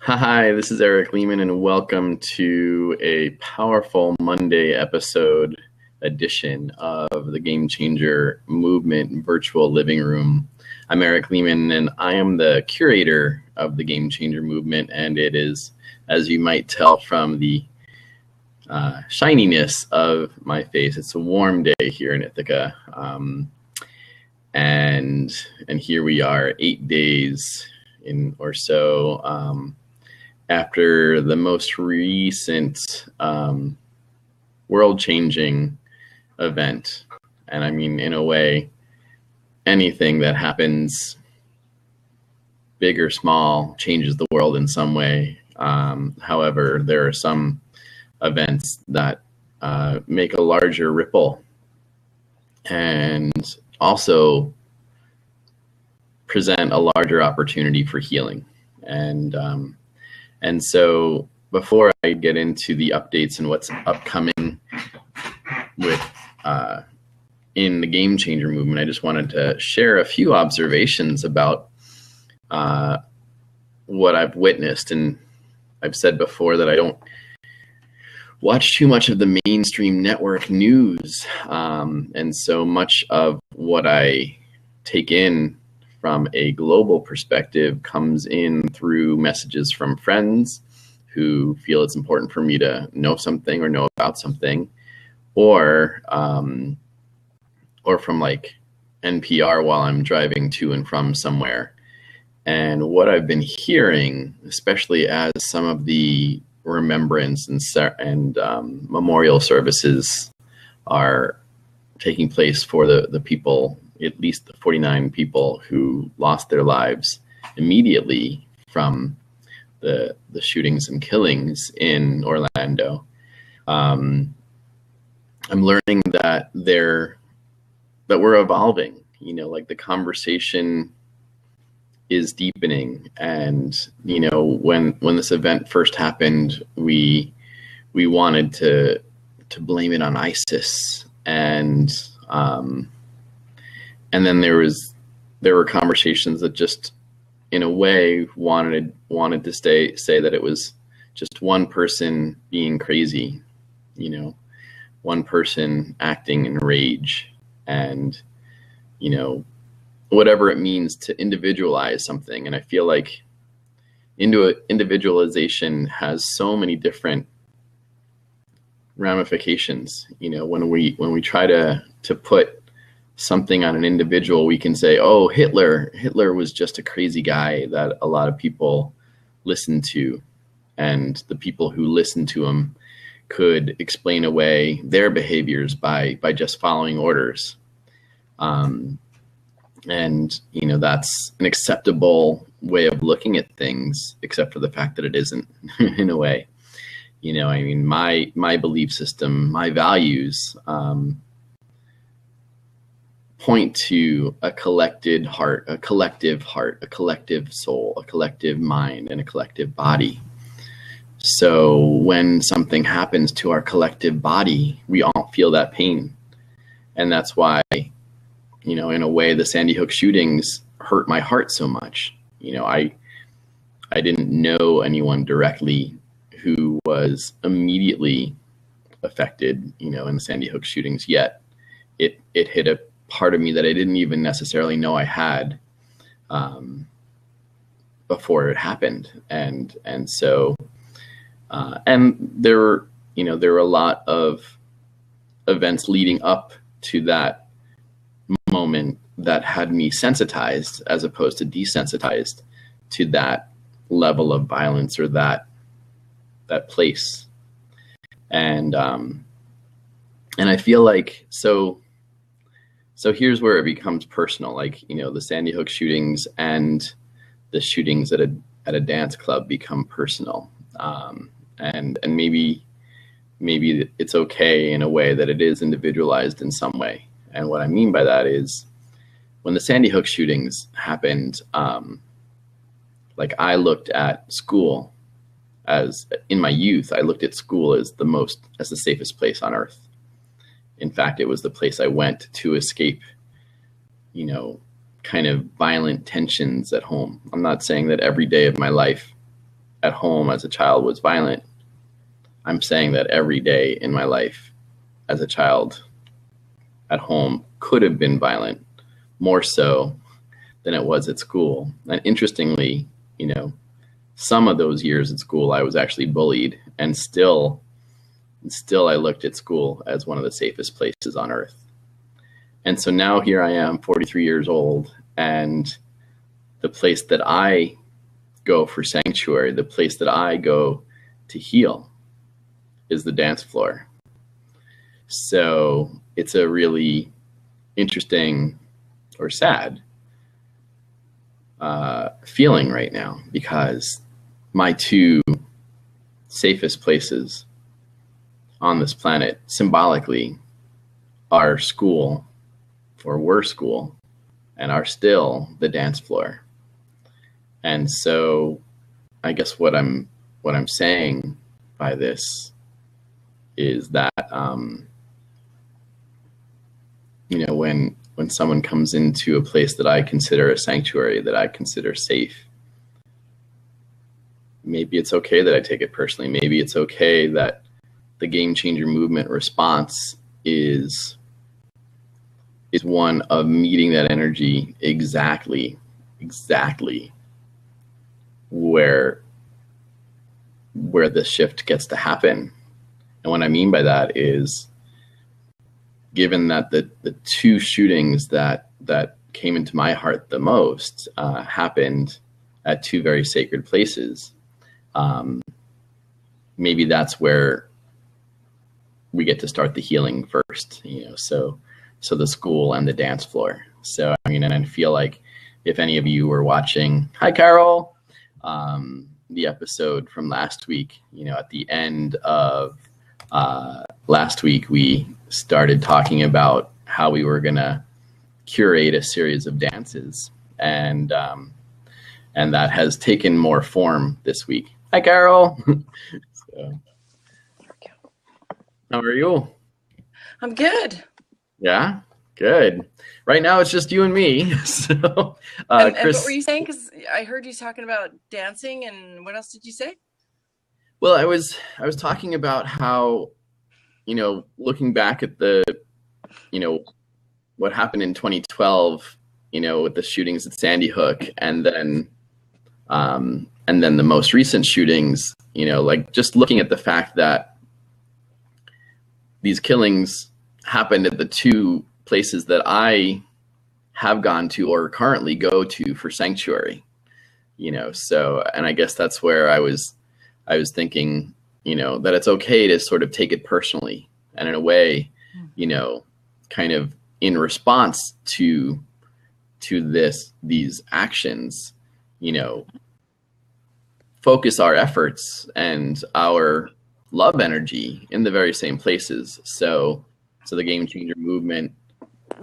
Hi, this is Eric Lehman, and welcome to a powerful Monday episode edition of the Game Changer Movement Virtual Living Room. I'm Eric Lehman, and I am the curator of the Game Changer Movement, and it is, as you might tell from the shininess of my face, it's a warm day here in Ithaca, and here we are 8 days in or so after the most recent world-changing event. And I mean, in a way, anything that happens, big or small, changes the world in some way. However, there are some events that make a larger ripple and also present a larger opportunity for healing. And so before I get into the updates and what's upcoming with in the Game Changer Movement, I just wanted to share a few observations about what I've witnessed. And I've said before that I don't watch too much of the mainstream network news. And so much of what I take in from a global perspective comes in through messages from friends who feel it's important for me to know something or know about something, or from like NPR while I'm driving to and from somewhere. And what I've been hearing, especially as some of the remembrance and memorial services are taking place for the people, at least the 49 people who lost their lives immediately from the shootings and killings in Orlando. I'm learning that we're evolving. You know, like the conversation is deepening, and you know, when this event first happened, we wanted to blame it on ISIS, and then there were conversations that just, in a way, wanted to say that it was just one person being crazy, you know, one person acting in rage, and you know, whatever it means to individualize something. And I feel like individualization has so many different ramifications. You know, when we try to put something on an individual, we can say, oh, Hitler was just a crazy guy that a lot of people listened to, and the people who listened to him could explain away their behaviors by just following orders. And you know, that's an acceptable way of looking at things, except for the fact that it isn't. In a way, you know, I mean, my belief system, my values point to a collective heart, a collective soul, a collective mind, and a collective body. So when something happens to our collective body, we all feel that pain. And that's why, you know, in a way, the Sandy Hook shootings hurt my heart so much. You know, I didn't know anyone directly who was immediately affected, you know, in the Sandy Hook shootings, yet it hit a part of me that I didn't even necessarily know I had before it happened. And so and there were a lot of events leading up to that moment that had me sensitized as opposed to desensitized to that level of violence or that place. And I feel like so here's where it becomes personal. Like, you know, the Sandy Hook shootings and the shootings at a dance club become personal. And maybe it's okay in a way that it is individualized in some way. And what I mean by that is, when the Sandy Hook shootings happened, like, I looked at school as, in my youth, I looked at school as the safest place on earth. In fact, it was the place I went to escape, you know, kind of violent tensions at home. I'm not saying that every day of my life at home as a child was violent, I'm saying that every day in my life as a child at home could have been violent, more so than it was at school. And interestingly, some of those years at school, I was actually bullied, and still I looked at school as one of the safest places on earth. And so now here I am, 43 years old, and the place that I go for sanctuary, the place that I go to heal, is the dance floor. So it's a really interesting or sad feeling right now, because my two safest places on this planet symbolically are school, or were school, and are still the dance floor. And so I guess what I'm saying by this is that when someone comes into a place that I consider a sanctuary, that I consider safe, maybe it's okay that I take it personally. Maybe it's okay that the Game Changer Movement response is one of meeting that energy exactly where the shift gets to happen. And what I mean by that is, given that the two shootings that came into my heart the most happened at two very sacred places, maybe that's where we get to start the healing first, so the school and the dance floor. So, and I feel like if any of you were watching, hi, Carol, the episode from last week, at the end of last week, we started talking about how we were going to curate a series of dances, and that has taken more form this week. Hi, Carol. So, how are you? I'm good. Yeah, good. Right now it's just you and me. So, and Chris, what were you saying? Because I heard you talking about dancing, and what else did you say? Well, I was talking about how, looking back at the, what happened in 2012, with the shootings at Sandy Hook, and then the most recent shootings, like just looking at the fact that these killings happened at the two places that I have gone to or currently go to for sanctuary, so, and I guess that's where I was thinking, that it's okay to sort of take it personally, and in a way, kind of in response to these actions, focus our efforts and our love energy in the very same places. So the Game Changer Movement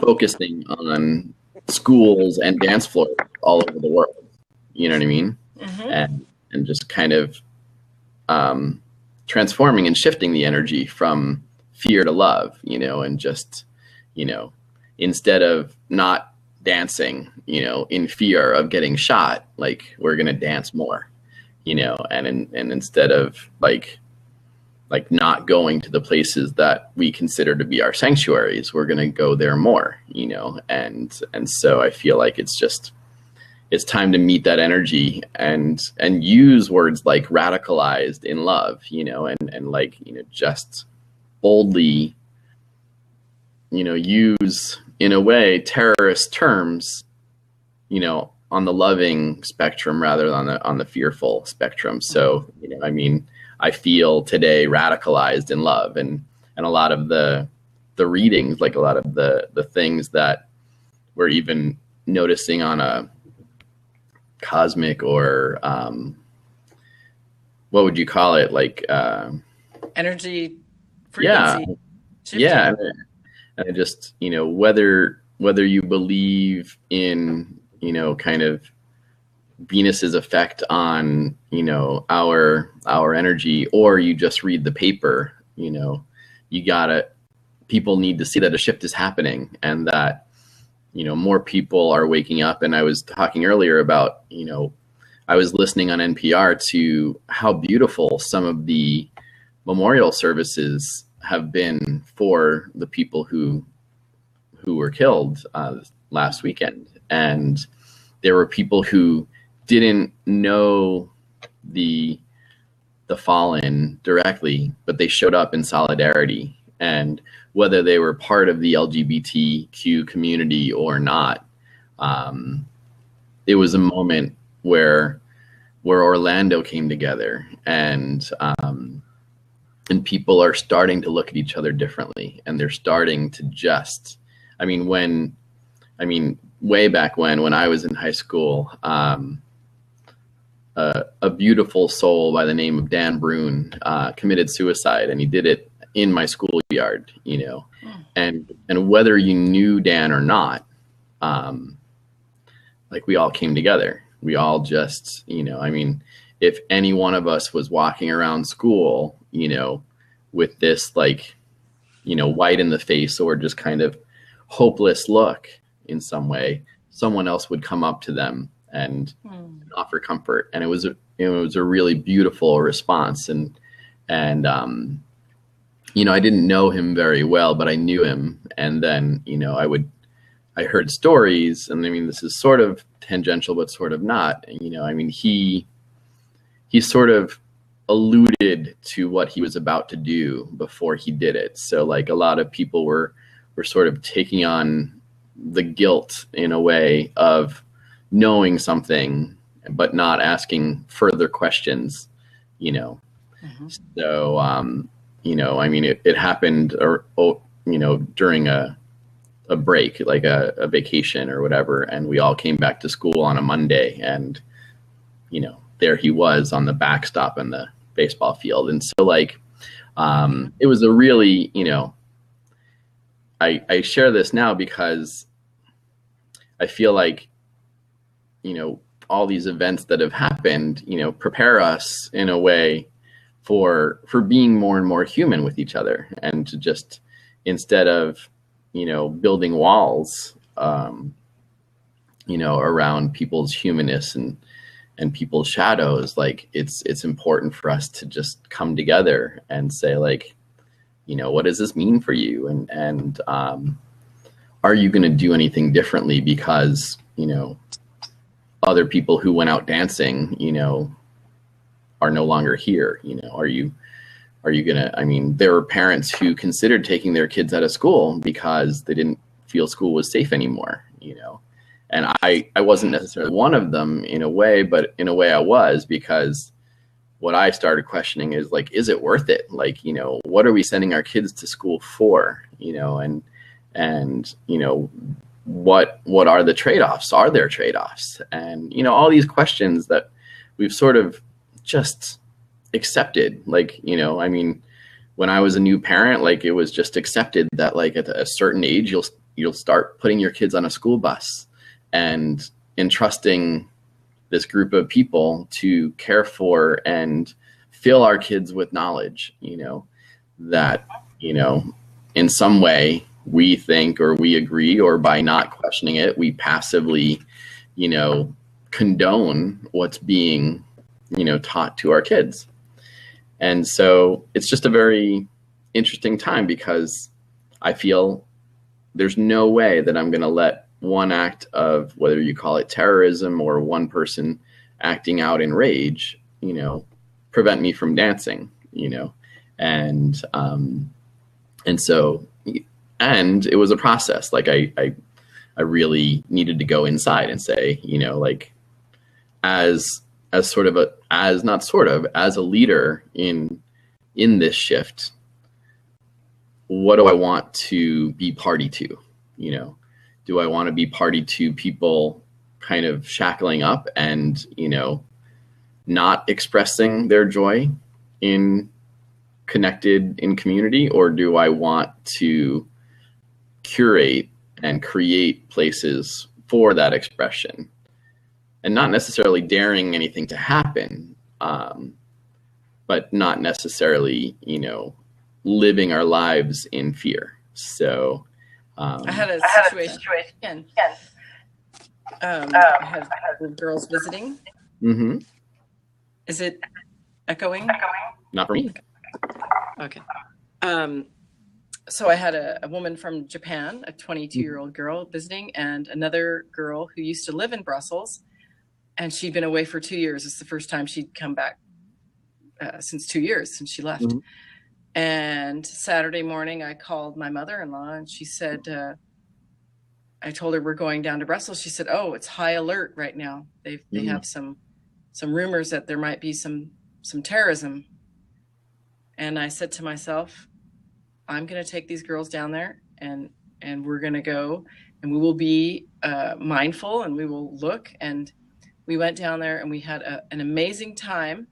focusing on schools and dance floors all over the world, you know what I mean? Mm-hmm. And just kind of transforming and shifting the energy from fear to love, and just, instead of not dancing, in fear of getting shot, like, we're going to dance more, and instead of like not going to the places that we consider to be our sanctuaries, we're going to go there more, and so I feel like it's time to meet that energy and use words like radicalized in love, and like, just boldly, use, in a way, terrorist terms, on the loving spectrum rather than on the fearful spectrum. So, I feel today radicalized in love, and a lot of the readings, like a lot of the things that we're even noticing on a cosmic or what would you call it, like energy frequency. Yeah. And just, whether you believe in, kind of Venus's effect on, our energy, or you just read the paper, people need to see that a shift is happening, and that, more people are waking up. And I was talking earlier about, I was listening on NPR to how beautiful some of the memorial services have been for the people who were killed last weekend. And there were people who didn't know the fallen directly, but they showed up in solidarity. And whether they were part of the LGBTQ community or not, it was a moment where Orlando came together, and people are starting to look at each other differently, and they're starting to just, way back when I was in high school, a beautiful soul by the name of Dan Brune committed suicide, and he did it in my schoolyard, and whether you knew Dan or not, we all came together. We all just, if any one of us was walking around school, with this white in the face or just kind of hopeless look in some way, someone else would come up to them and offer comfort. And it was a really beautiful response. And I didn't know him very well, but I knew him. And then, I heard stories, and this is sort of tangential, but sort of not. He sort of alluded to what he was about to do before he did it. So a lot of people were sort of taking on the guilt in a way of knowing something, but not asking further questions, So, it happened during a break, like a vacation or whatever. And we all came back to school on a Monday, and, there he was on the backstop in the baseball field. And so it was a really, I share this now because I feel like, all these events that have happened, prepare us in a way for being more and more human with each other, and to just, instead of, building walls, around people's humanness and people's shadows, it's important for us to just come together and say, what does this mean for you? And are you going to do anything differently because, other people who went out dancing, are no longer here? Are you gonna, there were parents who considered taking their kids out of school because they didn't feel school was safe anymore, and I wasn't necessarily one of them in a way, but in a way I was, because what I started questioning is is it worth it? What are we sending our kids to school for? And what are the trade-offs? Are there trade-offs? And, all these questions that we've sort of just accepted, when I was a new parent, it was just accepted that at a certain age, you'll start putting your kids on a school bus and entrusting this group of people to care for and fill our kids with knowledge, that, in some way we think, or we agree, or by not questioning it, we passively, condone what's being, taught to our kids. And so it's just a very interesting time, because I feel there's no way that I'm going to let one act of, whether you call it terrorism or one person acting out in rage, prevent me from dancing, and so, and it was a process. I really needed to go inside and say, as a leader in this shift, what do I want to be party to? Do I want to be party to people kind of shackling up and, not expressing their joy in connected in community? Or do I want to curate and create places for that expression, and not necessarily daring anything to happen, but not necessarily, living our lives in fear? So I had a situation. I had girls visiting, Mm-hmm. Is it echoing? Not for me. Okay. So I had a woman from Japan, a 22-year-old girl visiting, and another girl who used to live in Brussels, and she'd been away for 2 years. It's the first time she'd come back since 2 years since she left. Mm-hmm. And Saturday morning, I called my mother-in-law, and she said, I told her we're going down to Brussels. She said, "Oh, it's high alert right now. They have some rumors that there might be some terrorism." And I said to myself, I'm going to take these girls down there, and we're going to go, and we will be mindful, and we will look. And we went down there, and we had an amazing time.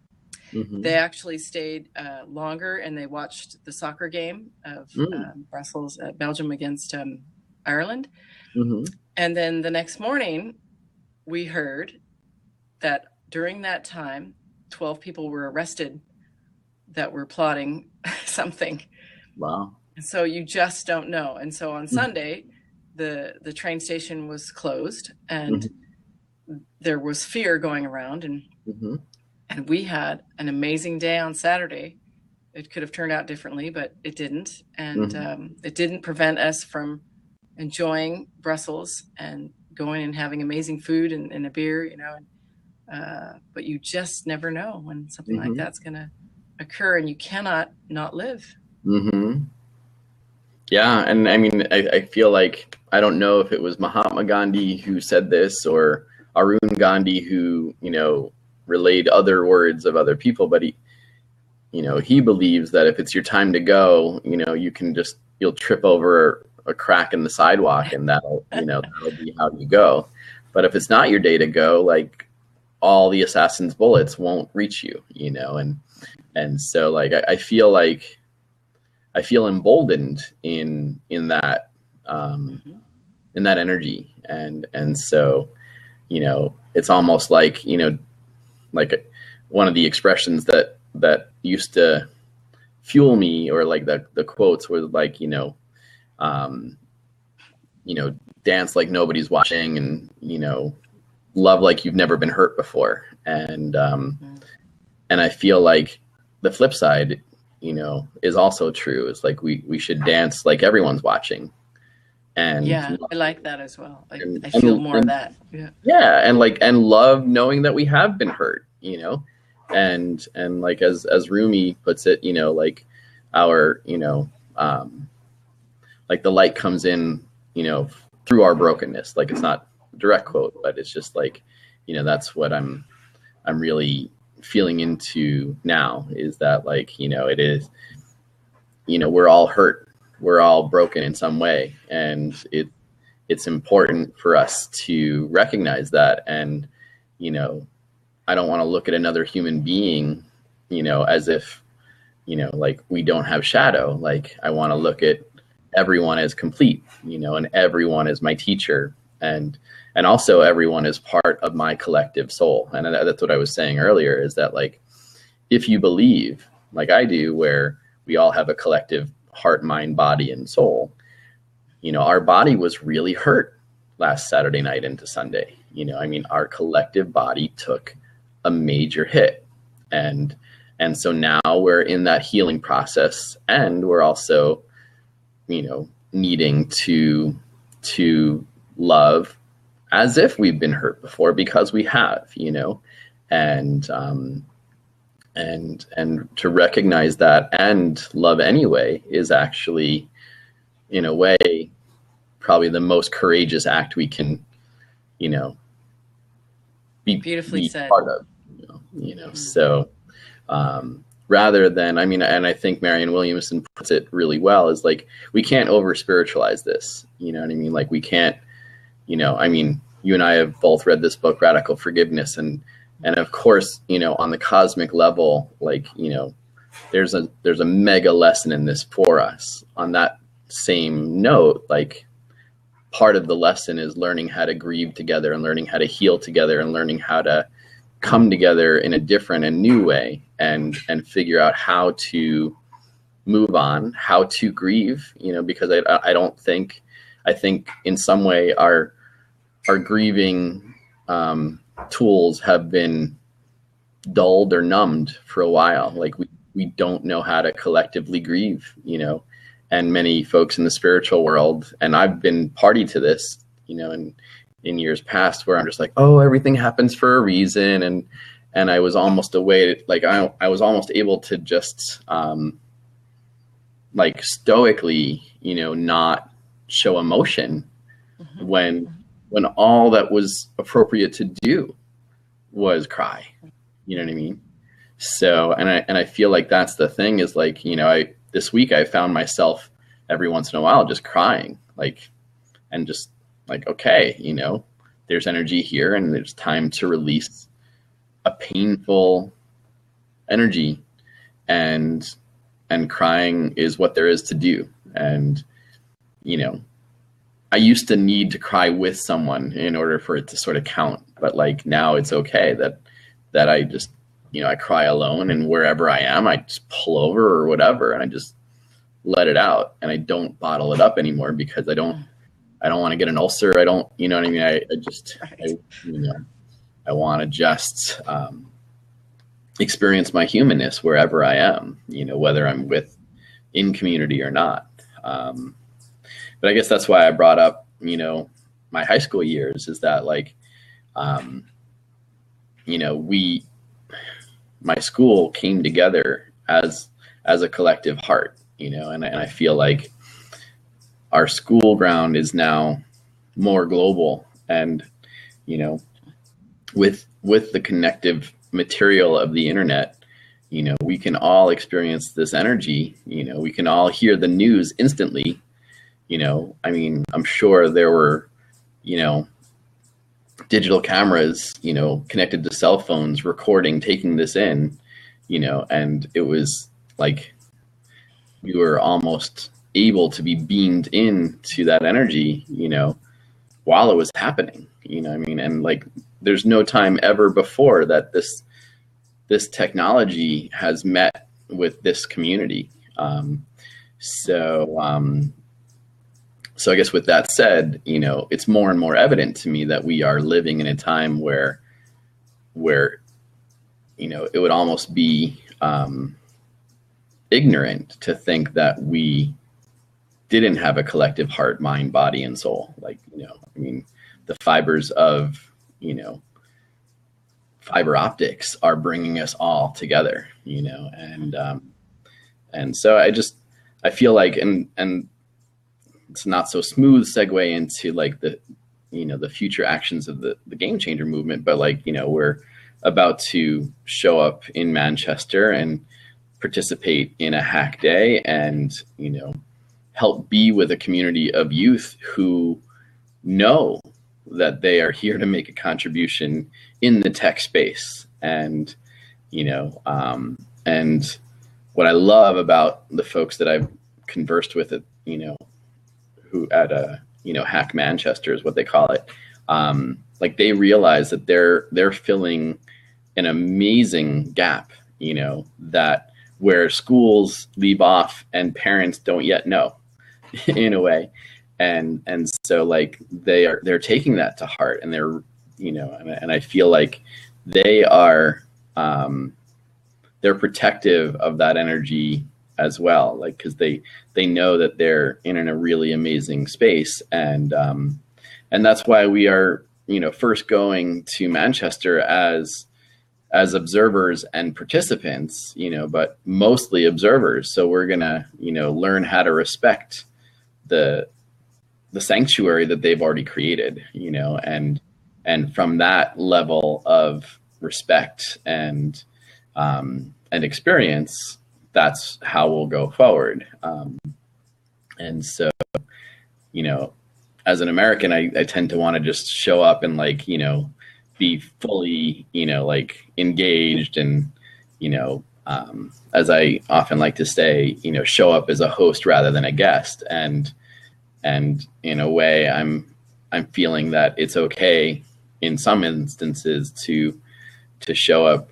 Mm-hmm. They actually stayed longer, and they watched the soccer game of Brussels, Belgium against Ireland. Mm-hmm. And then the next morning, we heard that during that time, 12 people were arrested that were plotting something. Wow. And so you just don't know. And so on Sunday, the train station was closed, and there was fear going around, and we had an amazing day on Saturday. It could have turned out differently, but it didn't. And it didn't prevent us from enjoying Brussels and going and having amazing food and a beer, you know. But you just never know when something like that's going to occur, and you cannot not live. Mm-hmm. Yeah, and I mean, I feel like, I don't know if it was Mahatma Gandhi who said this, or Arun Gandhi who, you know, relayed other words of other people, but he believes that if it's your time to go, you know, you'll trip over a crack in the sidewalk, and that'll be how you go. But if it's not your day to go, like, all the assassin's bullets won't reach you, you know, and so, like, I feel emboldened in that in that energy, and so, you know, it's almost like, you know, like one of the expressions that used to fuel me, or like the quotes were like, dance like nobody's watching, and, you know, love like you've never been hurt before, and I feel like the flip side, you know, is also true. It's like we should dance like everyone's watching. And yeah, I like that as well. I feel more of that. Yeah, and love knowing that we have been hurt, you know, and like as Rumi puts it, you know, like our, you know, like the light comes in, you know, through our brokenness. Like, it's not a direct quote, but it's just like, you know, that's what I'm really feeling into now, is that, like, you know, it is, you know, we're all hurt, we're all broken in some way, and it's important for us to recognize that. And, you know, I don't want to look at another human being, you know, as if, you know, like, we don't have shadow. Like, I want to look at everyone as complete, you know, and everyone is my teacher, and also everyone is part of my collective soul. And that's what I was saying earlier, is that, like, if you believe, like I do, where we all have a collective heart, mind, body, and soul, you know, our body was really hurt last Saturday night into Sunday. You know, I mean, our collective body took a major hit. And so now we're in that healing process, and we're also, you know, needing to love as if we've been hurt before, because we have, you know, and to recognize that and love anyway is actually, in a way, probably the most courageous act we can, you know, be said. Part of, you know. So rather than, I mean, and I think Marianne Williamson puts it really well, is like, we can't over spiritualize this, you know what I mean? Like, we can't, you know, I mean, you and I have both read this book, Radical Forgiveness, and of course, you know, on the cosmic level, like, you know, there's a mega lesson in this for us. On that same note, like, part of the lesson is learning how to grieve together, and learning how to heal together, and learning how to come together in a different and new way, and figure out how to move on, how to grieve, you know, because I think in some way our grieving tools have been dulled or numbed for a while. Like we don't know how to collectively grieve, and many folks in the spiritual world, and I've been party to this, in years past, where I'm just like, oh, everything happens for a reason. And I was almost I was almost able to just, like stoically, not show emotion when all that was appropriate to do was cry. You know what I mean? So, and I feel like that's the thing is like, this week I found myself every once in a while just crying, and just like, okay, there's energy here and there's time to release a painful energy, and crying is what there is to do. And, I used to need to cry with someone in order for it to sort of count. But like now it's okay that I just, I cry alone, and wherever I am, I just pull over or whatever, and I just let it out, and I don't bottle it up anymore because I don't want to get an ulcer. I don't, you know what I mean? I want to just experience my humanness wherever I am, whether I'm in community or not. But I guess that's why I brought up, my high school years, is that like, my school came together as a collective heart, and I feel like our school ground is now more global, and, with the connective material of the internet, we can all experience this energy, we can all hear the news instantly. I mean, I'm sure there were, digital cameras, connected to cell phones, recording, taking this in, and it was like you were almost able to be beamed into that energy, while it was happening, I mean, and like, there's no time ever before that this technology has met with this community. So I guess with that said, it's more and more evident to me that we are living in a time where it would almost be ignorant to think that we didn't have a collective heart, mind, body, and soul. Like, I mean, the fibers of, fiber optics are bringing us all together, and so I feel like, and it's not so smooth segue into like the future actions of the Game Changer movement, but like, we're about to show up in Manchester and participate in a hack day, and, help be with a community of youth who know that they are here to make a contribution in the tech space. And, and what I love about the folks that I've conversed with at, who at Hack Manchester is what they call it. Like, they realize that they're filling an amazing gap, that where schools leave off and parents don't yet know in a way. And so like they're taking that to heart, and they're, and I feel like they are, they're protective of that energy as well. Like, cause they know that they're in a really amazing space. And that's why we are, first going to Manchester as observers and participants, but mostly observers. So we're gonna, learn how to respect the sanctuary that they've already created, and from that level of respect and experience, that's how we'll go forward. And so, as an American, I tend to want to just show up and like, be fully, like engaged, and, as I often like to say, show up as a host rather than a guest. And in a way, I'm feeling that it's okay in some instances to show up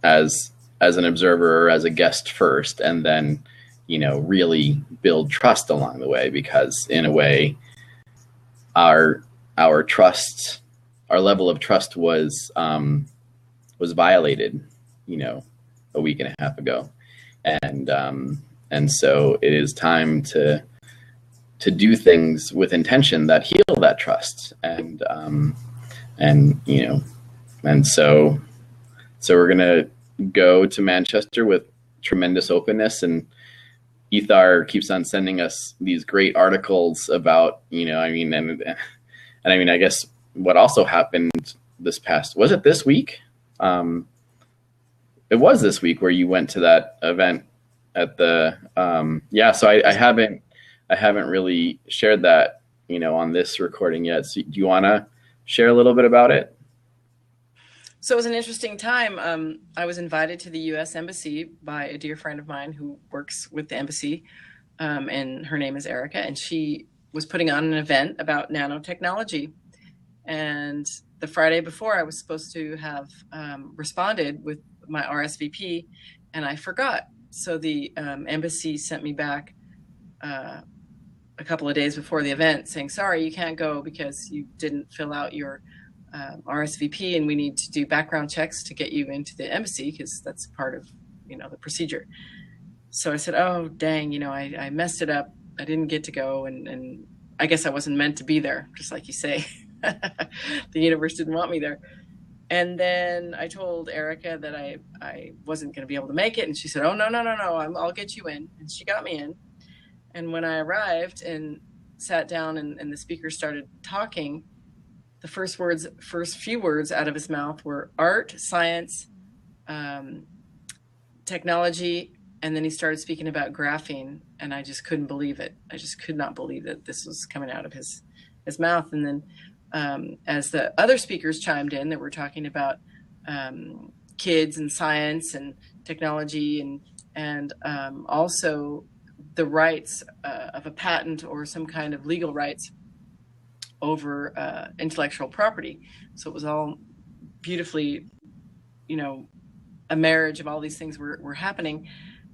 as an observer or as a guest first, and then, really build trust along the way, because in a way, our trust our level of trust was violated, a week and a half ago, and so it is time to do things with intention that heal that trust, and so we're gonna go to Manchester with tremendous openness, and Ethar keeps on sending us these great articles about, I guess what also happened this past, was it this week? It was this week where you went to that event at the, so I haven't really shared that, on this recording yet. So do you want to share a little bit about it? So it was an interesting time. I was invited to the U.S. Embassy by a dear friend of mine who works with the embassy, and her name is Erica, and she was putting on an event about nanotechnology. And the Friday before, I was supposed to have responded with my RSVP, and I forgot. So the embassy sent me back a couple of days before the event saying, sorry, you can't go because you didn't fill out your RSVP, and we need to do background checks to get you into the embassy because that's part of the procedure. So I said, oh dang, I messed it up. I didn't get to go, and I guess I wasn't meant to be there, just like you say. The universe didn't want me there. And then I told Erica that I wasn't going to be able to make it, and she said, oh no, I'll get you in. And she got me in. And when I arrived and sat down and the speaker started talking, the first few words out of his mouth were art, science, technology, and then he started speaking about graphene, and I just couldn't believe it. I just could not believe that this was coming out of his mouth. And then as the other speakers chimed in that were talking about kids and science and technology and also the rights of a patent or some kind of legal rights over intellectual property. So it was all beautifully, a marriage of all these things were happening.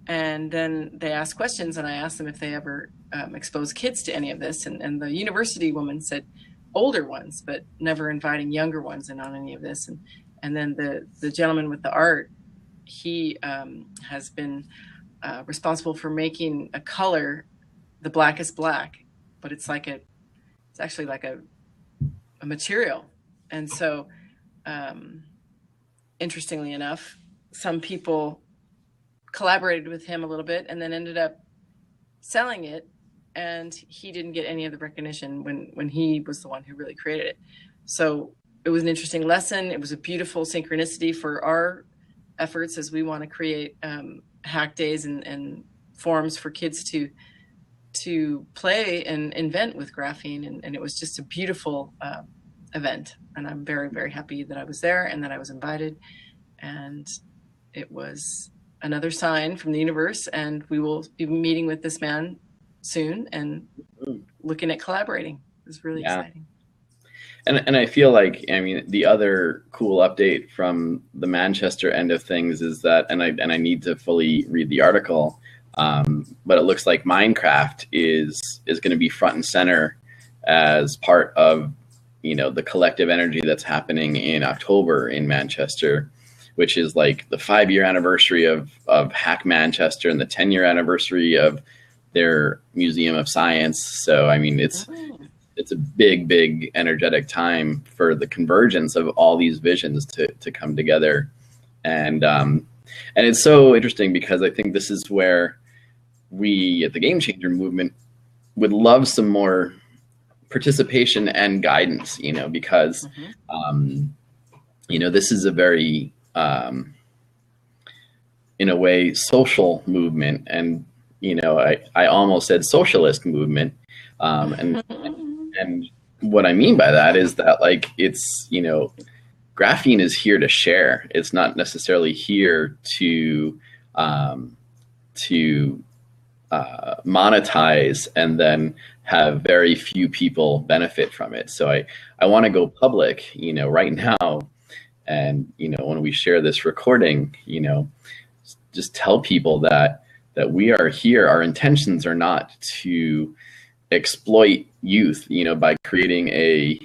And then they asked questions, and I asked them if they ever exposed kids to any of this. And the university woman said older ones, but never inviting younger ones in on any of this. And then the gentleman with the art, he has been responsible for making a color, the blackest black, but it's actually like a material. And so, interestingly enough, some people collaborated with him a little bit and then ended up selling it, and he didn't get any of the recognition when he was the one who really created it. So it was an interesting lesson. It was a beautiful synchronicity for our efforts as we want to create hack days and forums for kids to play and invent with graphene, and it was just a beautiful event, and I'm very, very happy that I was there and that I was invited, and it was another sign from the universe, and we will be meeting with this man soon and looking at collaborating. It was really exciting. And I feel like, the other cool update from the Manchester end of things is that, and I need to fully read the article, but it looks like Minecraft is going to be front and center as part of, the collective energy that's happening in October in Manchester, which is like the 5-year anniversary of Hack Manchester and the 10-year anniversary of their Museum of Science. So, it's a big, big energetic time for the convergence of all these visions to come together. And it's so interesting because I think this is where we at the Game Changer movement would love some more participation and guidance, because, this is a very, in a way, social movement. And, I almost said socialist movement. And what I mean by that is that, it's, graphene is here to share. It's not necessarily here to monetize and then have very few people benefit from it. So I want to go public, right now. And, when we share this recording, just tell people that we are here. Our intentions are not to exploit youth, by creating a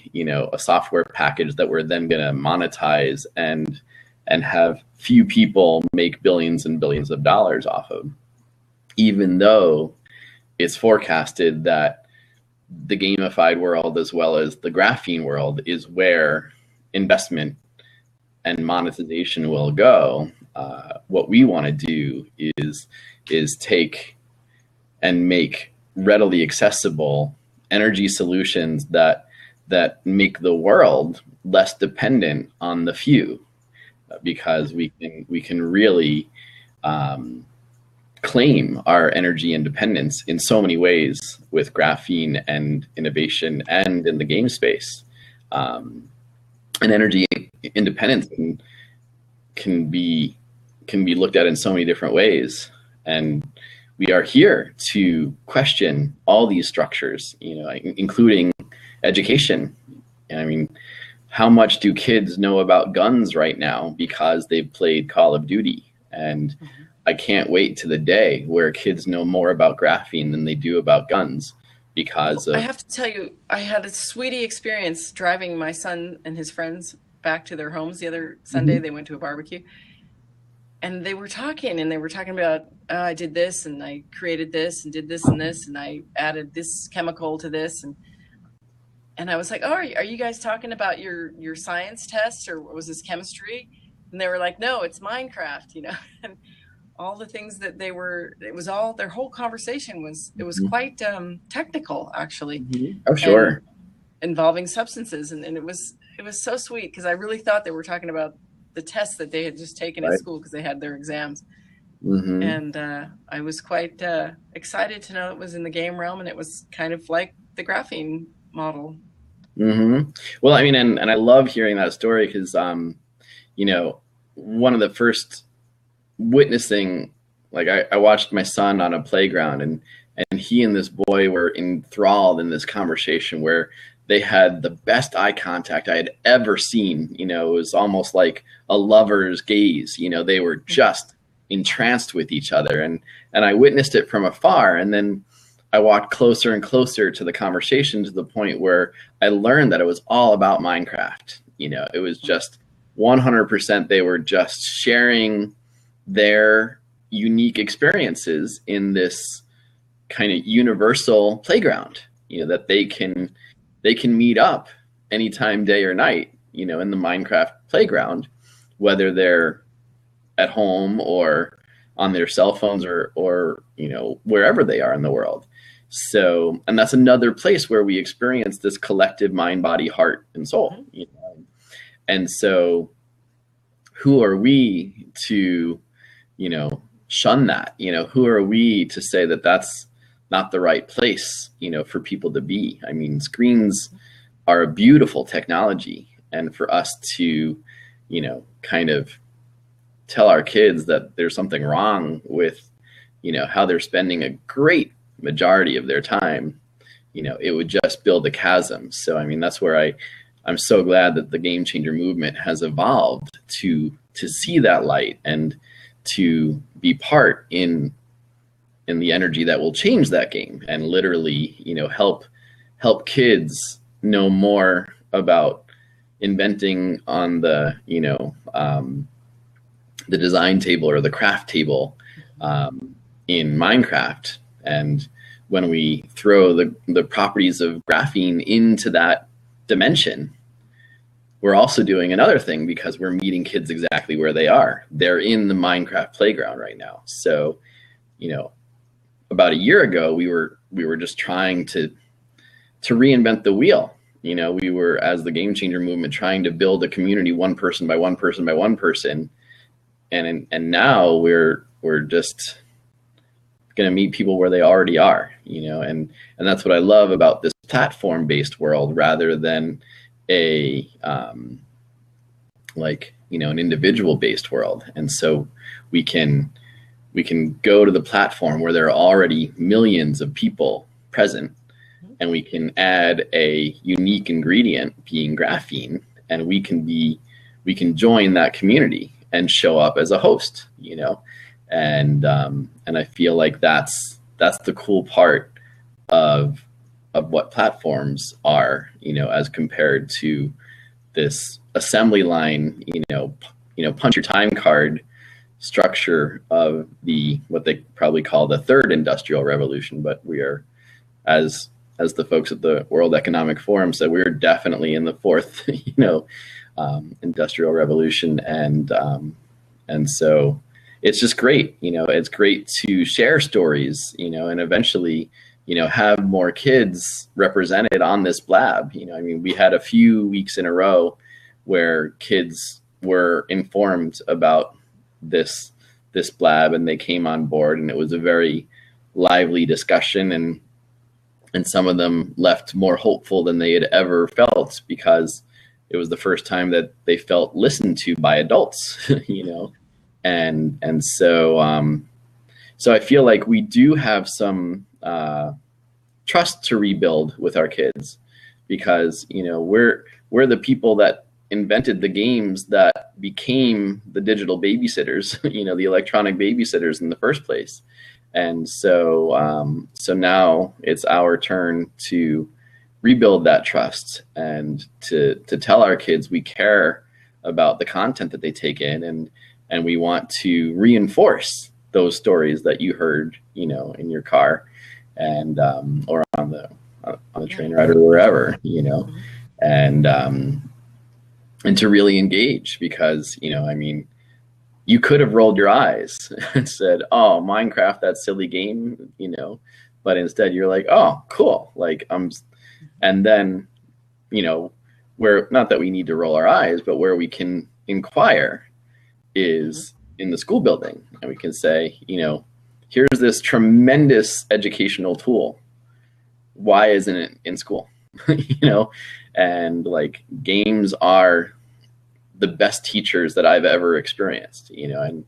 software package that we're then going to monetize and have few people make billions and billions of dollars off of, even though it's forecasted that the gamified world as well as the graphene world is where investment and monetization will go. What we want to do is take and make readily accessible energy solutions that make the world less dependent on the few, because we can really claim our energy independence in so many ways with graphene and innovation and in the game space. And energy independence can be looked at in so many different ways. And we are here to question all these structures, including education. I mean, how much do kids know about guns right now because they've played Call of Duty? And I can't wait to the day where kids know more about graphene than they do about guns, because I have to tell you, I had a sweetie experience driving my son and his friends back to their homes the other Sunday. They went to a barbecue, and they were talking about, I did this and I created this and did this and this, and I added this chemical to this. And I was like, oh, are you guys talking about your science test, or was this chemistry? And they were like, no, it's Minecraft, and all the things that it was all, their whole conversation was quite technical, actually. Oh, sure. Involving substances. And it was so sweet, because I really thought they were talking about the tests that they had just taken at school, because they had their exams. And I was quite excited to know it was in the game realm, and it was kind of like the graphene model. Well, I mean, and I love hearing that story, because, one of the first witnessing, like I watched my son on a playground, and he and this boy were enthralled in this conversation where they had the best eye contact I had ever seen. It was almost like a lover's gaze. They were just entranced with each other, and I witnessed it from afar. And then I walked closer and closer to the conversation, to the point where I learned that it was all about Minecraft. It was just 100%. They were just sharing their unique experiences in this kind of universal playground, that they can meet up anytime, day or night, in the Minecraft playground, whether they're at home or on their cell phones or wherever they are in the world. So, and that's another place where we experience this collective mind, body, heart, and soul. And so who are we to, shun that? Who are we to say that that's not the right place, for people to be? I mean, screens are a beautiful technology, and for us to, kind of tell our kids that there's something wrong with, how they're spending a great majority of their time, it would just build a chasm. So, I mean, that's where I'm so glad that the Game Changer movement has evolved to see that light and to be part in the energy that will change that game, and literally, help kids know more about inventing on the, the design table or the craft table in Minecraft. And when we throw the properties of graphene into that dimension, we're also doing another thing, because we're meeting kids exactly where they are. They're in the Minecraft playground right now. So, about a year ago, we were just trying to reinvent the wheel. We were, as the Game Changer movement, trying to build a community one person by one person by one person. And now we're just going to meet people where they already are, and that's what I love about this platform-based world, rather than a an individual-based world. And so we can go to the platform where there are already millions of people present, and we can add a unique ingredient, being graphene, and we can join that community and show up as a host, and I feel like that's the cool part of what platforms are, as compared to this assembly line, punch your time card structure of what they probably call the third industrial revolution. But we are, as the folks at the World Economic Forum said, we're definitely in the fourth, industrial revolution. And so it's just great, it's great to share stories, and eventually, have more kids represented on this blab. We had a few weeks in a row where kids were informed about this blab, and they came on board, and it was a very lively discussion, and some of them left more hopeful than they had ever felt, because it was the first time that they felt listened to by adults, and so so I feel like we do have some trust to rebuild with our kids, because we're the people that invented the games that became the digital babysitters, the electronic babysitters in the first place. And so so now it's our turn to rebuild that trust, and to tell our kids we care about the content that they take in, and we want to reinforce those stories that you heard, in your car, and or on the train ride or wherever, and to really engage, because you could have rolled your eyes and said, "Oh, Minecraft, that silly game," but instead you're like, "Oh, cool!" And then, where, not that we need to roll our eyes, but where we can inquire is in the school building, and we can say, here's this tremendous educational tool. Why isn't it in school? And games are the best teachers that I've ever experienced, and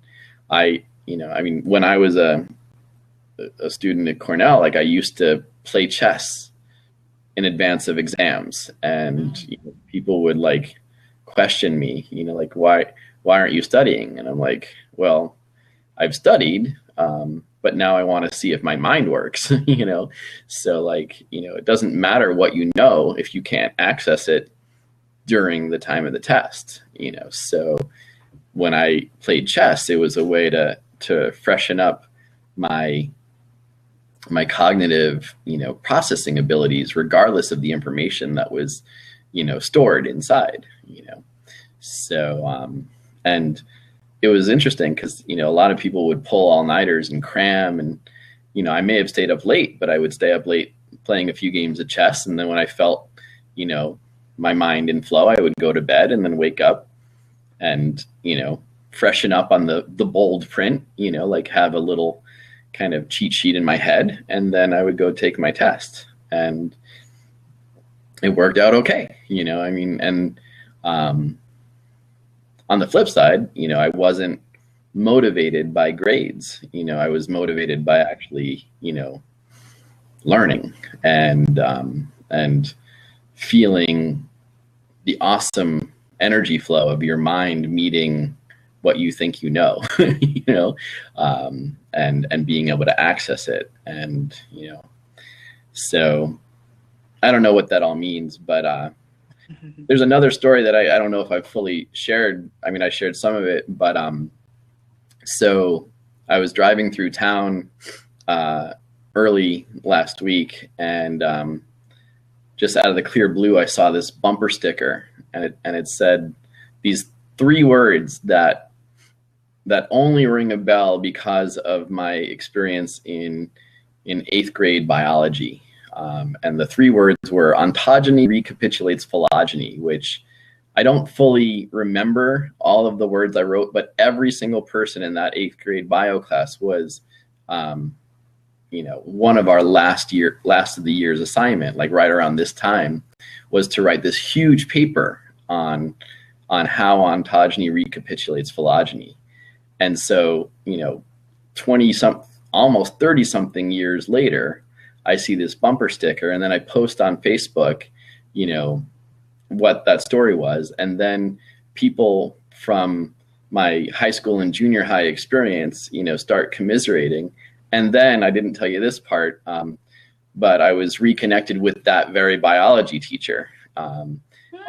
when I was a student at Cornell, I used to play chess in advance of exams, and people would question me, why aren't you studying? And I'm like, well, I've studied, but now I want to see if my mind works, so it doesn't matter what if you can't access it during the time of the test, so when I played chess, it was a way to freshen up my cognitive, processing abilities, regardless of the information that was, stored inside, so, and it was interesting because, a lot of people would pull all-nighters and cram, and, I may have stayed up late, but I would stay up late playing a few games of chess. And then when I felt, my mind in flow, I would go to bed and then wake up and, freshen up on the bold print, have a little kind of cheat sheet in my head. And then I would go take my test, and it worked out okay. And on the flip side, I wasn't motivated by grades. I was motivated by actually, learning and feeling the awesome energy flow of your mind meeting what you think and being able to access it. And so I don't know what that all means, but there's another story that I don't know if I've fully shared. I shared some of it, but so I was driving through town early last week, and just out of the clear blue, I saw this bumper sticker, and it said these 3 words that only ring a bell because of my experience in 8th grade biology. And the 3 words were: ontogeny recapitulates phylogeny, which I don't fully remember all of the words I wrote, but every single person in that 8th grade bio class was, one of our last of the year's assignment, right around this time, was to write this huge paper on how ontogeny recapitulates phylogeny. And so, 20-something, almost 30-something years later, I see this bumper sticker, and then I post on Facebook, what that story was. And then people from my high school and junior high experience, start commiserating. And then, I didn't tell you this part, but I was reconnected with that very biology teacher.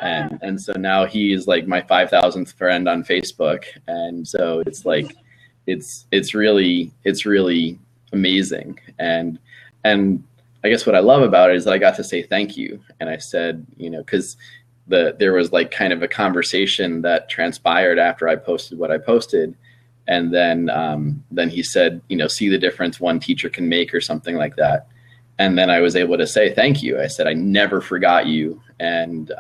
And so now he is like my 5,000th friend on Facebook. And so it's like, it's really amazing. And I guess what I love about it is that I got to say thank you. And I said, you know, because there was like kind of a conversation that transpired after I posted what I posted. And then he said, you know, see the difference one teacher can make or something like that. And then I was able to say thank you. I said, I never forgot you. And,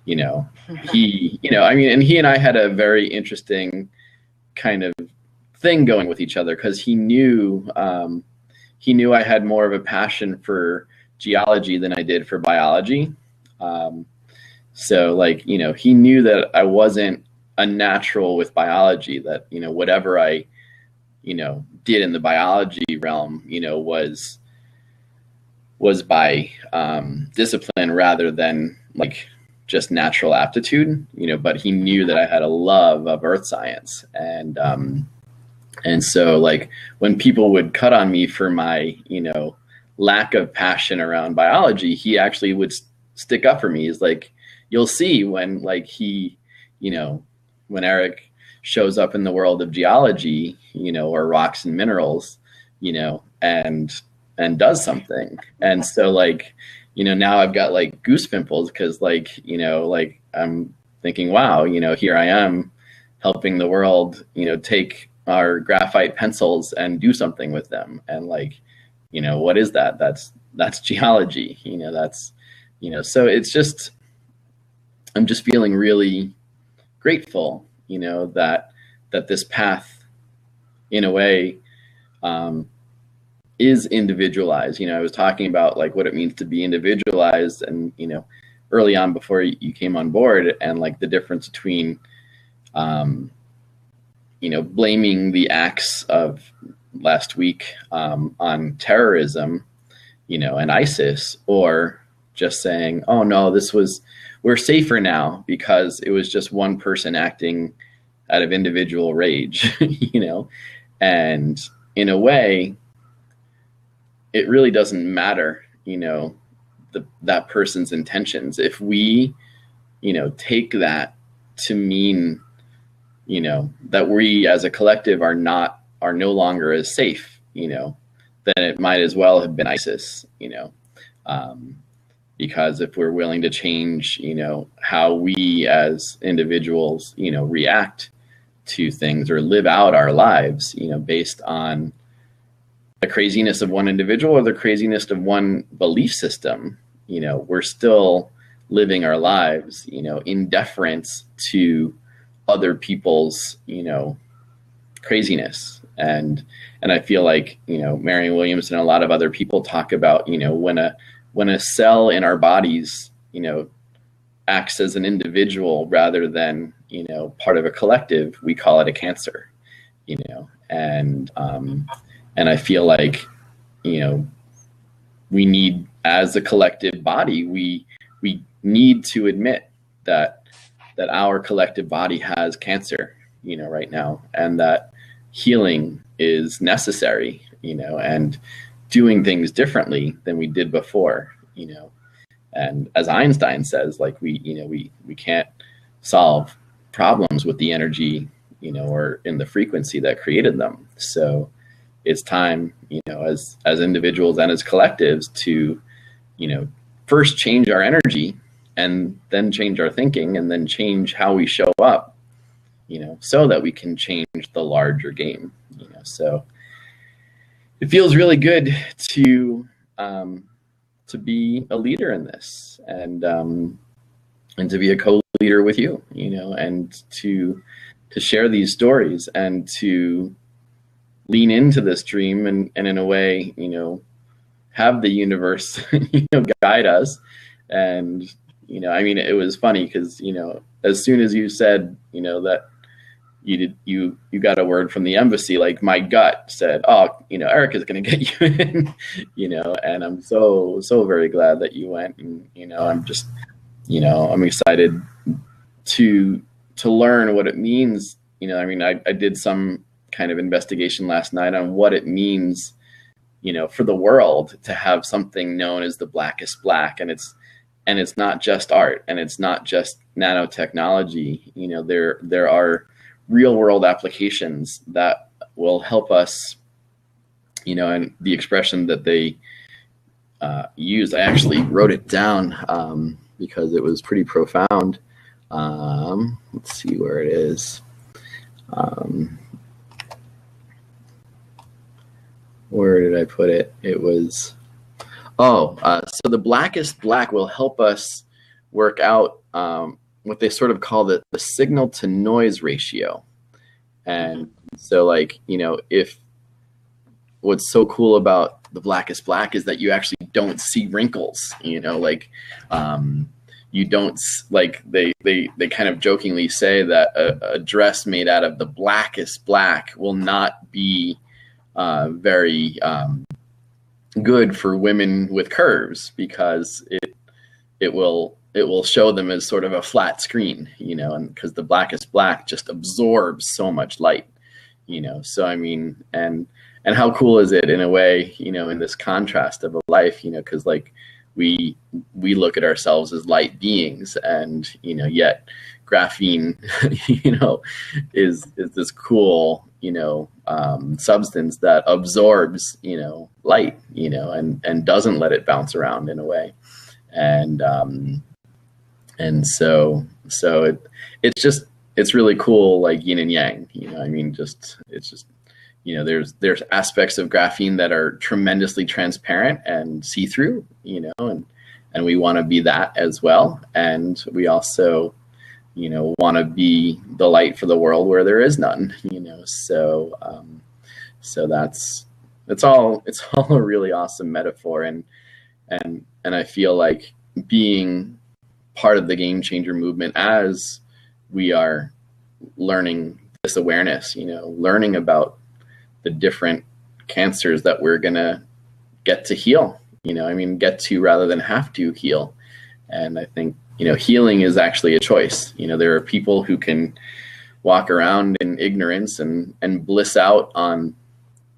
you know, he and I had a very interesting kind of thing going with each other, because he knew I had more of a passion for geology than I did for biology. So like, you know, he knew that I wasn't a natural with biology, that, you know, whatever I, you know, did in the biology realm, you know, was by discipline rather than like just natural aptitude, you know, but he knew that I had a love of earth science. And so like when people would cut on me for my, you know, lack of passion around biology, he actually would stick up for me. He's like, you'll see when like you know, when Eric shows up in the world of geology, you know, or rocks and minerals, you know, and does something. And so like, you know, now I've got like goose pimples, because like, you know, like I'm thinking, wow, you know, here I am helping the world, you know, take our graphite pencils and do something with them. And like, you know, what is that? That's geology, you know, that's, you know, so it's just, I'm just feeling really grateful, you know, that this path in a way is individualized. You know, I was talking about like what it means to be individualized, and, you know, early on before you came on board, and like the difference between, you know, blaming the acts of last week on terrorism, you know, and ISIS, or just saying, oh no, we're safer now because it was just one person acting out of individual rage, you know, and in a way, it really doesn't matter, you know, that person's intentions. If we, you know, take that to mean, you know, that we as a collective are no longer as safe, you know, then it might as well have been ISIS, you know, because if we're willing to change, you know, how we as individuals, you know, react to things or live out our lives, you know, based on the craziness of one individual or the craziness of one belief system, you know, we're still living our lives, you know, in deference to other people's, you know, craziness. And I feel like, you know, Marianne Williamson and a lot of other people talk about, you know, when a cell in our bodies, you know, acts as an individual rather than, you know, part of a collective, we call it a cancer, you know, and I feel like, you know, we need, as a collective body, we need to admit that our collective body has cancer, you know, right now, and that healing is necessary, you know, and doing things differently than we did before, you know. And as Einstein says, like we can't solve problems with the energy, you know, or in the frequency that created them. So it's time, you know, as individuals and as collectives to, you know, first change our energy and then change our thinking and then change how we show up, you know, so that we can change the larger game, you know. So it feels really good to be a leader in this, and to be a co-leader with you, you know, and to share these stories and to lean into this dream and in a way, you know, have the universe, you know, guide us. And, you know, I mean, it was funny because, you know, as soon as you said, you know, that you got a word from the embassy, like my gut said, oh, you know, Eric is going to get you in, you know, and I'm so very glad that you went. And, you know, I'm just, you know, I'm excited to learn what it means. You know, I mean, I did some kind of investigation last night on what it means for the world to have something known as the blackest black. And it's not just art, and it's not just nanotechnology. There are real world applications that will help us, and the expression that they used, I actually wrote it down because it was pretty profound. Let's see where it is. Where did I put it? It was, so the blackest black will help us work out what they sort of call the signal to noise ratio. And so if what's so cool about the blackest black is that you actually don't see wrinkles, you don't, they kind of jokingly say that a dress made out of the blackest black will not be very good for women with curves, because it will show them as sort of a flat screen, and because the blackest black just absorbs so much light, so I mean, and how cool is it in a way, in this contrast of a life, because we look at ourselves as light beings, and yet graphene is this cool substance that absorbs light, and doesn't let it bounce around in a way. And so it's really cool, like yin and yang, there's aspects of graphene that are tremendously transparent and see-through, and we want to be that as well. And we also, want to be the light for the world where there is none, so it's all a really awesome metaphor. And I feel like being part of the Game Changer movement, as we are learning this awareness, learning about the different cancers that we're gonna get to heal, get to rather than have to heal. And I think, healing is actually a choice. There are people who can walk around in ignorance and bliss out on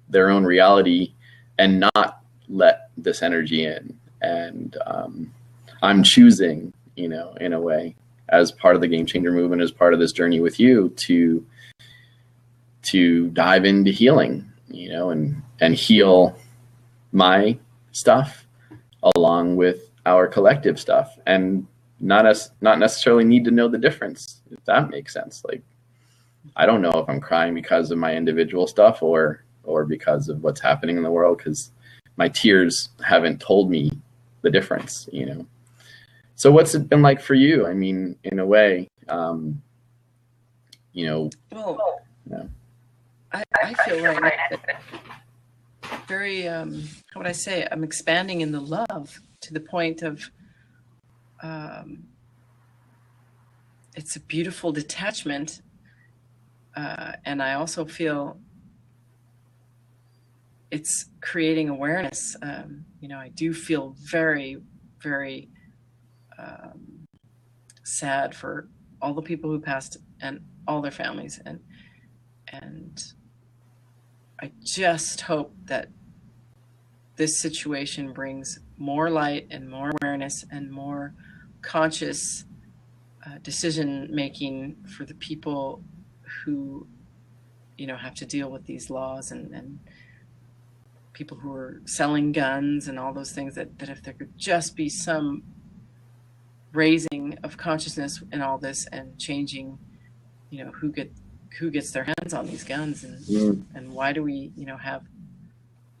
their own reality and not let this energy in. And I'm choosing, in a way, as part of the Game Changer movement, as part of this journey with you, to dive into healing, and heal my stuff along with our collective stuff, and not necessarily need to know the difference, if that makes sense. Like, I don't know if I'm crying because of my individual stuff or because of what's happening in the world, because my tears haven't told me the difference, So what's it been like for you? I mean, in a way, well, I feel right now very, how would I say, I'm expanding in the love to the point of, it's a beautiful detachment. And I also feel it's creating awareness. I do feel very, very sad for all the people who passed and all their families. And I just hope that this situation brings more light and more awareness and more conscious decision making for the people who, have to deal with these laws, and people who are selling guns and all those things, that if there could just be some raising of consciousness in all this and changing, who gets their hands on these guns, and why do we, have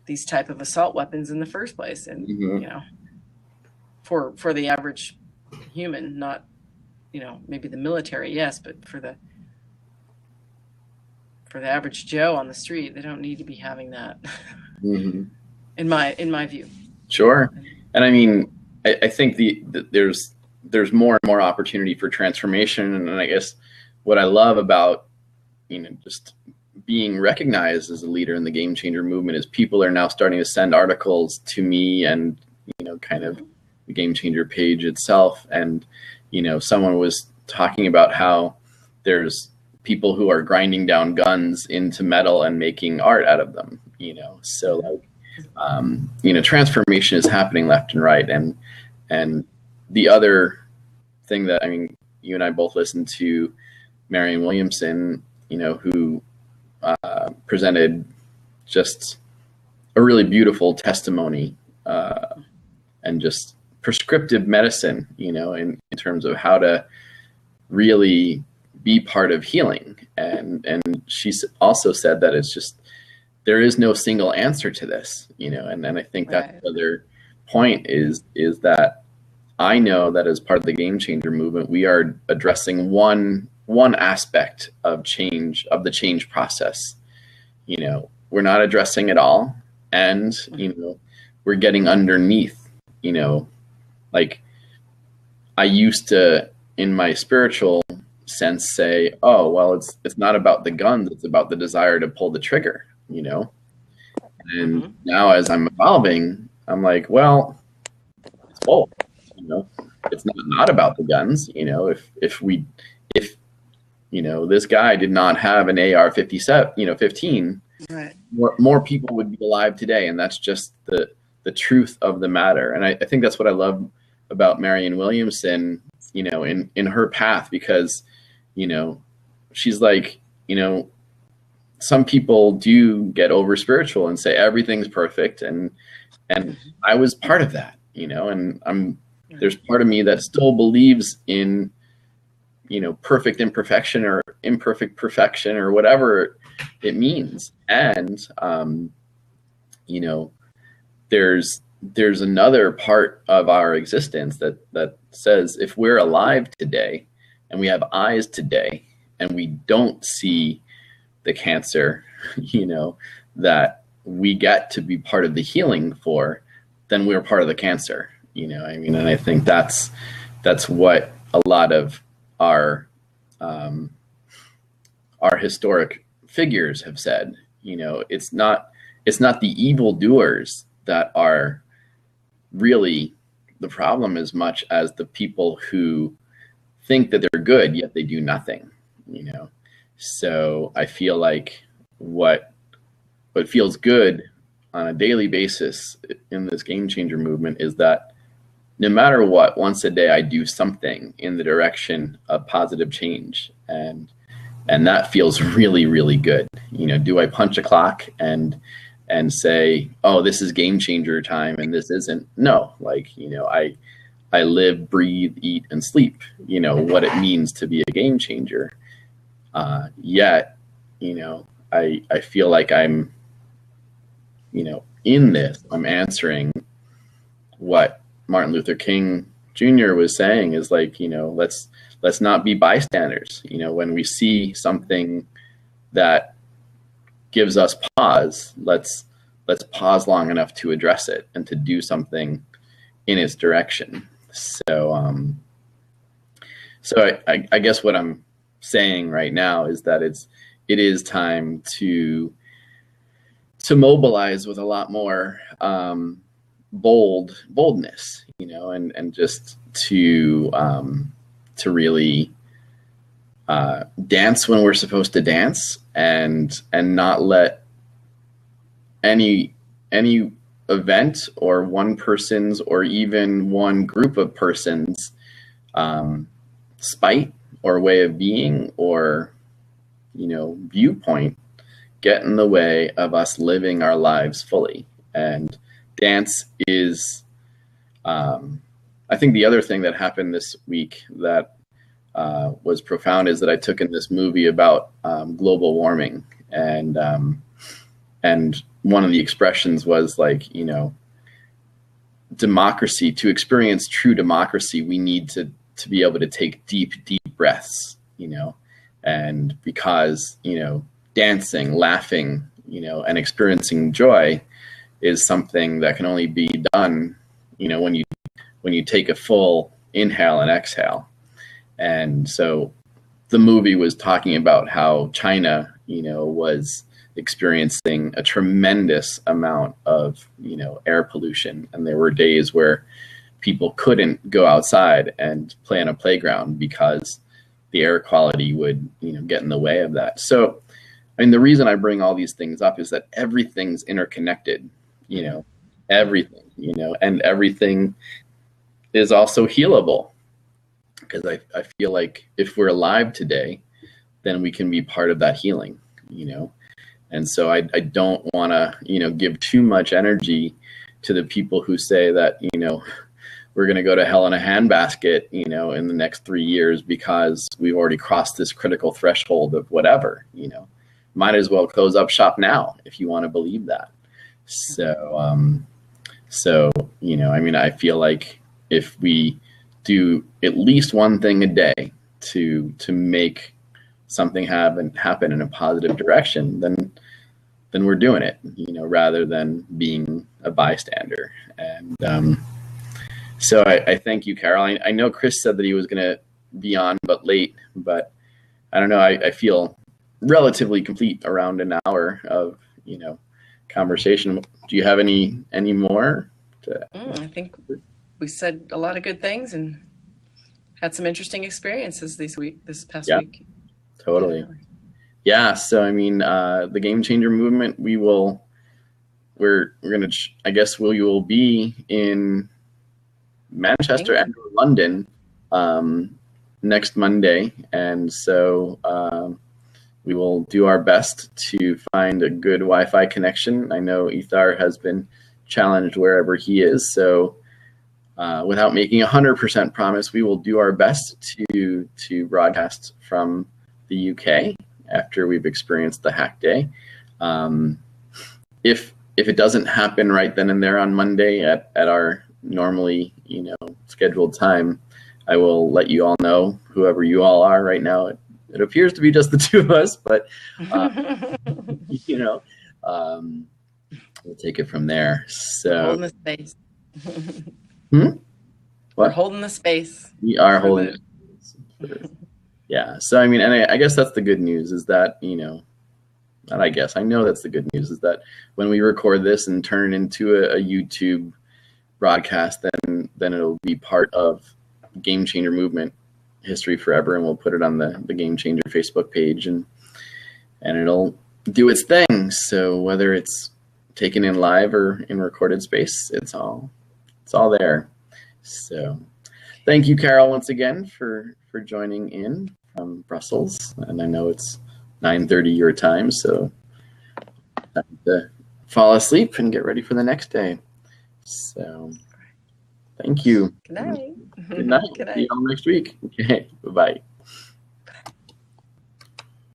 these type of assault weapons in the first place? And, for the average human, not, maybe the military, yes, but for the average Joe on the street, they don't need to be having that. In my view. Sure. And I mean, I think there's more and more opportunity for transformation. And I guess what I love about, just being recognized as a leader in the Game Changer movement is people are now starting to send articles to me and, kind of the Game Changer page itself. And, someone was talking about how there's people who are grinding down guns into metal and making art out of them, so transformation is happening left and right. And the other thing that, I mean, you and I both listened to Marianne Williamson, who presented just a really beautiful testimony and just prescriptive medicine, in terms of how to really be part of healing. And she also said that it's just, there is no single answer to this, and I think that's the other point is that I know that as part of the Game Changer movement, we are addressing one aspect of change, of the change process. We're not addressing it all, and we're getting underneath. Like I used to, in my spiritual sense, say, oh well, it's not about the guns, it's about the desire to pull the trigger. And now as I'm evolving, I'm like, well, it's both. It's not about the guns. If this guy did not have an AR-57, 15, right, more people would be alive today. And that's just the truth of the matter. And I think that's what I love about Marianne Williamson, in her path, because, she's like, some people do get over spiritual and say everything's perfect. And I was part of that, and there's part of me that still believes in, perfect imperfection or imperfect perfection or whatever it means. And, there's another part of our existence that says if we're alive today and we have eyes today and we don't see the cancer, that we get to be part of the healing for, then we're part of the cancer. And I think that's what a lot of our historic figures have said. It's not the evildoers that are really the problem as much as the people who think that they're good yet they do nothing. So I feel like what feels good on a daily basis in this Game Changer movement is that no matter what, once a day I do something in the direction of positive change, and that feels really, really good. Do I punch a clock and say, oh, this is Game Changer time and this isn't? No, I live, breathe, eat, and sleep, what it means to be a game changer. Yet, I feel like I'm, in this, I'm answering what Martin Luther King Jr. was saying is like, let's not be bystanders. When we see something that gives us pause, let's pause long enough to address it and to do something in its direction. So, I guess what I'm saying right now is that it is time to mobilize with a lot more boldness, and just to really dance when we're supposed to dance, and not let any event or one person's or even one group of persons spite or way of being or viewpoint get in the way of us living our lives fully. And dance is I think the other thing that happened this week that was profound is that I took in this movie about global warming, and one of the expressions was like, democracy, to experience true democracy, we need to be able to take deep breaths, and because, dancing, laughing, and experiencing joy is something that can only be done, when you take a full inhale and exhale. And so the movie was talking about how China, was experiencing a tremendous amount of, air pollution. And there were days where people couldn't go outside and play on a playground because the air quality would, get in the way of that. So, I mean, the reason I bring all these things up is that everything's interconnected. you know, everything, you know, and everything is also healable, because I feel like if we're alive today, then we can be part of that healing, you know. And so I don't want to, you know, give too much energy to the people who say that, you know, we're going to go to hell in a handbasket, you know, in the next 3 years because we've already crossed this critical threshold of whatever, you know. Might as well close up shop now if you want to believe that. So, you know, I mean, I feel like if we do at least one thing a day to make something happen in a positive direction, then we're doing it, you know, rather than being a bystander. And so I thank you, Carol. I know Chris said that he was going to be on but late, but I don't know. I feel relatively complete around an hour of, you know, conversation. Do you have any more? I think we said a lot of good things and had some interesting experiences this past week. Totally. Yeah. So, I mean, the Game Changer Movement, we will be in Manchester and London next Monday. And so we will do our best to find a good Wi-Fi connection. I know Ethar has been challenged wherever he is. So without making 100% promise, we will do our best to broadcast from the UK after we've experienced the hack day. If it doesn't happen right then and there on Monday at our normally, you know, scheduled time, I will let you all know, whoever you all are right now. It appears to be just the two of us, but you know, we'll take it from there. So holding the space. What? We're holding the space. We are holding the space. Yeah. So I mean, and I guess that's the good news, is that, you know, not I guess, I know that's the good news, is that when we record this and turn it into a YouTube broadcast, then it'll be part of Game Changer Movement history forever, and we'll put it on the Game Changer Facebook page, and it'll do its thing. So whether it's taken in live or in recorded space, it's all there. So thank you, Carol, once again for joining in from Brussels. And I know it's 9:30 your time, so time to fall asleep and get ready for the next day. So thank you. Good night. Good night. Good night. See you all next week. Okay. Bye-bye.